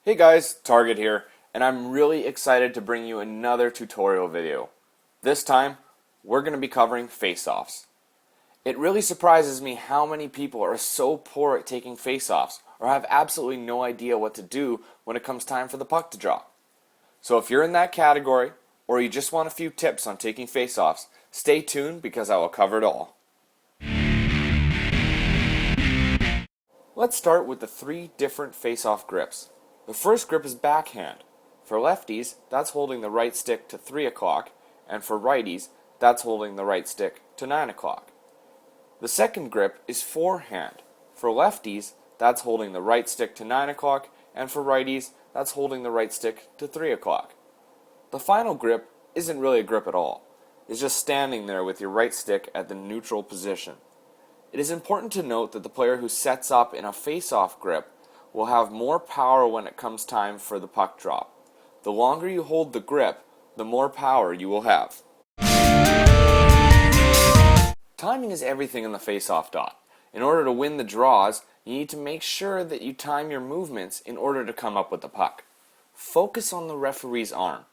Hey guys, Target here, and I'm really excited to bring you another tutorial video. This time, we're going to be covering face-offs. It really surprises me how many people are so poor at taking face-offs or have absolutely no idea what to do when it comes time for the puck to drop. So if you're in that category, or you just want a few tips on taking face-offs, stay tuned because I will cover it all. Let's start with the 3 different face-off grips. The first grip is backhand. For lefties, that's holding the right stick to 3 o'clock, and for righties, that's holding the right stick to 9 o'clock. The second grip is forehand. For lefties, that's holding the right stick to 9 o'clock, and for righties, that's holding the right stick to 3 o'clock. The final grip isn't really a grip at all. It's just standing there with your right stick at the neutral position. It is important to note that the player who sets up in a face-off grip will have more power when it comes time for the puck drop. The longer you hold the grip, the more power you will have. Timing is everything in the face-off dot. In order to win the draws, you need to make sure that you time your movements in order to come up with the puck. Focus on the referee's arm.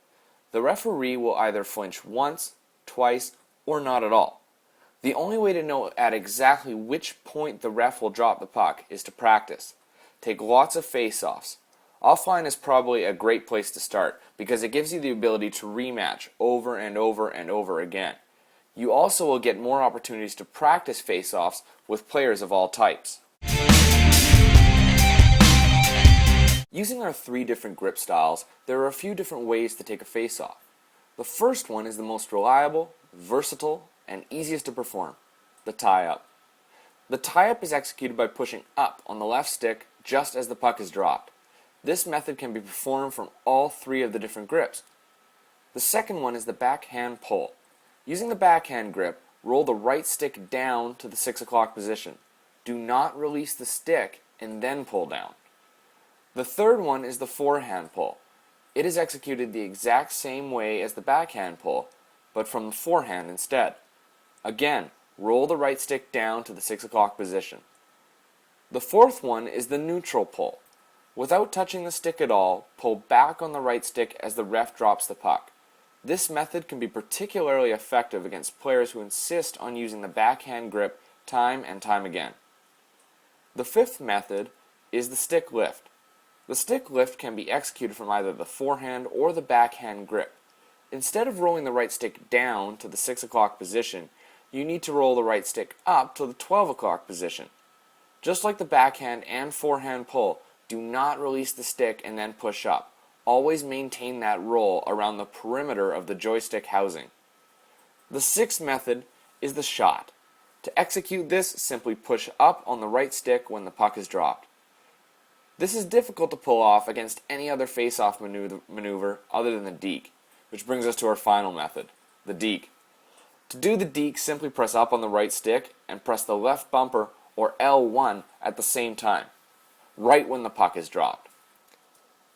The referee will either flinch once, twice, or not at all. The only way to know at exactly which point the ref will drop the puck is to practice. Take lots of face-offs. Offline is probably a great place to start because it gives you the ability to rematch over and over and over again. You also will get more opportunities to practice face-offs with players of all types. Using our 3 different grip styles, there are a few different ways to take a face-off. The first one is the most reliable, versatile, and easiest to perform, the tie-up. The tie-up is executed by pushing up on the left stick just as the puck is dropped. This method can be performed from all 3 of the different grips. The second one is the backhand pull. Using the backhand grip, roll the right stick down to the 6 o'clock position. Do not release the stick and then pull down. The third one is the forehand pull. It is executed the exact same way as the backhand pull, but from the forehand instead. Again, roll the right stick down to the 6 o'clock position. The fourth one is the neutral pull. Without touching the stick at all, pull back on the right stick as the ref drops the puck. This method can be particularly effective against players who insist on using the backhand grip time and time again. The fifth method is the stick lift. The stick lift can be executed from either the forehand or the backhand grip. Instead of rolling the right stick down to the 6 o'clock position, you need to roll the right stick up to the 12 o'clock position. Just like the backhand and forehand pull, do not release the stick and then push up. Always maintain that roll around the perimeter of the joystick housing. The sixth method is the shot. To execute this, simply push up on the right stick when the puck is dropped. This is difficult to pull off against any other face-off maneuver other than the deke, which brings us to our final method, the deke. To do the deke, simply press up on the right stick and press the left bumper or L1 at the same time, right when the puck is dropped.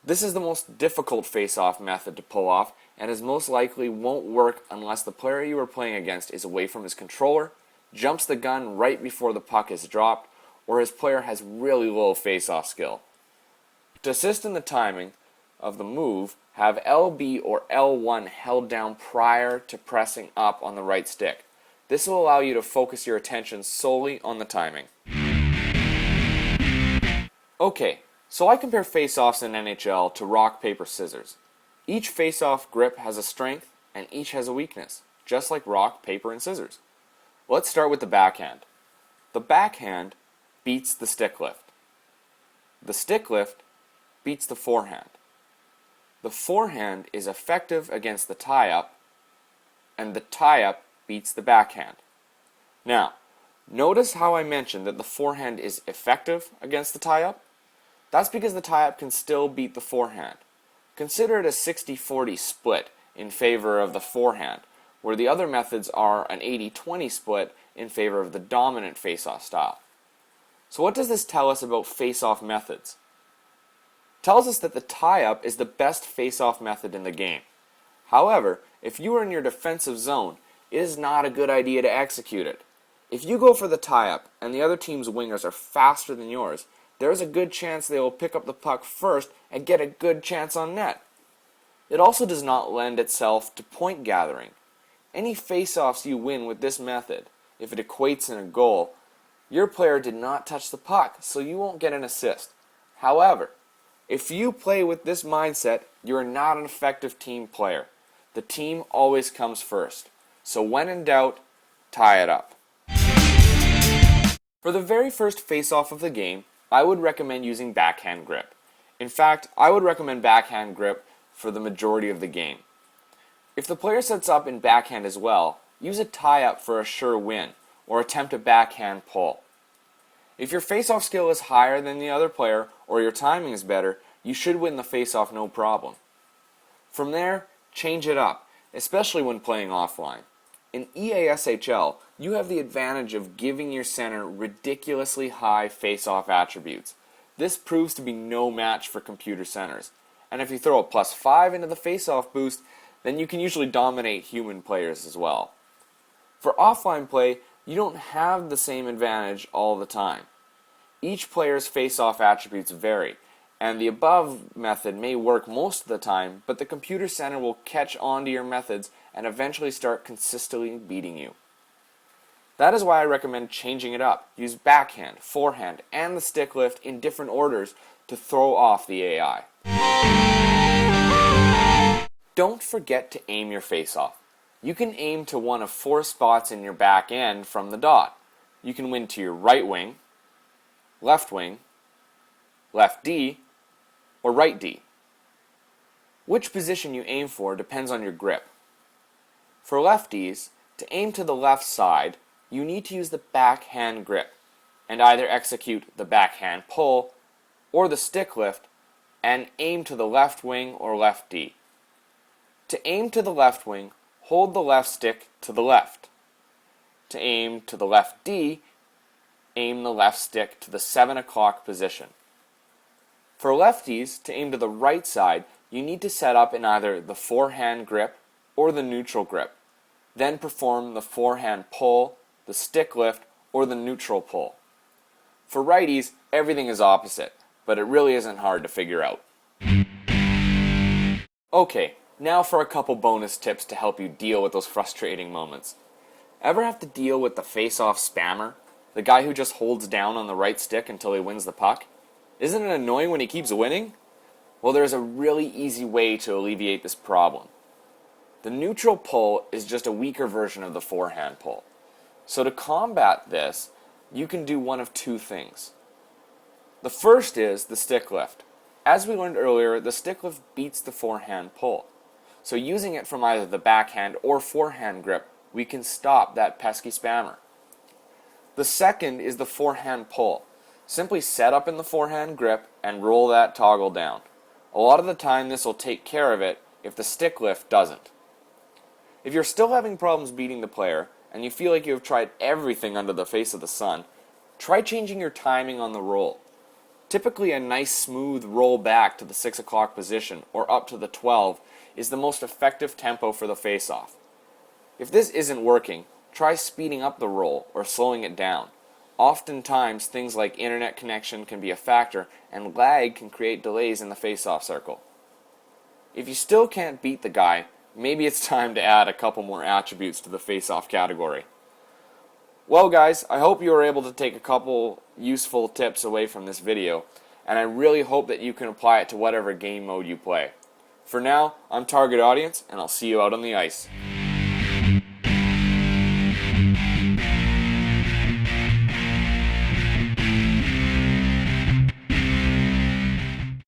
This is the most difficult face-off method to pull off and is most likely won't work unless the player you are playing against is away from his controller, jumps the gun right before the puck is dropped, or his player has really low face-off skill. To assist in the timing of the move, have LB or L1 held down prior to pressing up on the right stick. This will allow you to focus your attention solely on the timing. Okay, so I compare face-offs in NHL to rock, paper, scissors. Each face-off grip has a strength and each has a weakness, just like rock, paper, and scissors. Let's start with the backhand. The backhand beats the stick lift. The stick lift beats the forehand. The forehand is effective against the tie-up, and the tie-up beats the backhand. Now, notice how I mentioned that the forehand is effective against the tie-up? That's because the tie-up can still beat the forehand. Consider it a 60-40 split in favor of the forehand, where the other methods are an 80-20 split in favor of the dominant face-off style. So what does this tell us about face-off methods? It tells us that the tie-up is the best face-off method in the game. However, if you are in your defensive zone, it is not a good idea to execute it. If you go for the tie-up and the other team's wingers are faster than yours, there's a good chance they will pick up the puck first and get a good chance on net. It also does not lend itself to point gathering. Any face-offs you win with this method, if it equates in a goal, your player did not touch the puck, so you won't get an assist. However, if you play with this mindset, you are not an effective team player. The team always comes first. So when in doubt, tie it up. For the very first face-off of the game, I would recommend using backhand grip. In fact, I would recommend backhand grip for the majority of the game. If the player sets up in backhand as well, use a tie-up for a sure win, or attempt a backhand pull. If your face-off skill is higher than the other player, or your timing is better, you should win the face-off no problem. From there, change it up, especially when playing offline. In EASHL, you have the advantage of giving your center ridiculously high face-off attributes. This proves to be no match for computer centers. And if you throw a +5 into the face-off boost, then you can usually dominate human players as well. For offline play, you don't have the same advantage all the time. Each player's face-off attributes vary, and the above method may work most of the time, but the computer center will catch on to your methods and eventually start consistently beating you. That is why I recommend changing it up. Use backhand, forehand, and the stick lift in different orders to throw off the AI. Don't forget to aim your face-off. You can aim to one of 4 spots in your back end from the dot. You can win to your right wing, left D, or right D. Which position you aim for depends on your grip. For lefties, to aim to the left side, you need to use the backhand grip and either execute the backhand pull or the stick lift and aim to the left wing or left D. To aim to the left wing, hold the left stick to the left. To aim to the left D, aim the left stick to the 7 o'clock position. For lefties, to aim to the right side, you need to set up in either the forehand grip or the neutral grip. Then perform the forehand pull, the stick lift, or the neutral pull. For righties, everything is opposite, but it really isn't hard to figure out. Okay, now for a couple bonus tips to help you deal with those frustrating moments. Ever have to deal with the face-off spammer? The guy who just holds down on the right stick until he wins the puck? Isn't it annoying when he keeps winning? Well, there's a really easy way to alleviate this problem. The neutral pull is just a weaker version of the forehand pull. So to combat this, you can do one of 2 things. The first is the stick lift. As we learned earlier, the stick lift beats the forehand pull. So using it from either the backhand or forehand grip, we can stop that pesky spammer. The second is the forehand pull. Simply set up in the forehand grip and roll that toggle down. A lot of the time this will take care of it if the stick lift doesn't. If you're still having problems beating the player, and you feel like you have tried everything under the face of the sun, try changing your timing on the roll. Typically a nice smooth roll back to the 6 o'clock position or up to the 12 is the most effective tempo for the face-off. If this isn't working, try speeding up the roll or slowing it down. Oftentimes things like internet connection can be a factor and lag can create delays in the face-off circle. If you still can't beat the guy, maybe it's time to add a couple more attributes to the face-off category. Well guys, I hope you were able to take a couple useful tips away from this video, and I really hope that you can apply it to whatever game mode you play. For now, I'm Target Audience, and I'll see you out on the ice.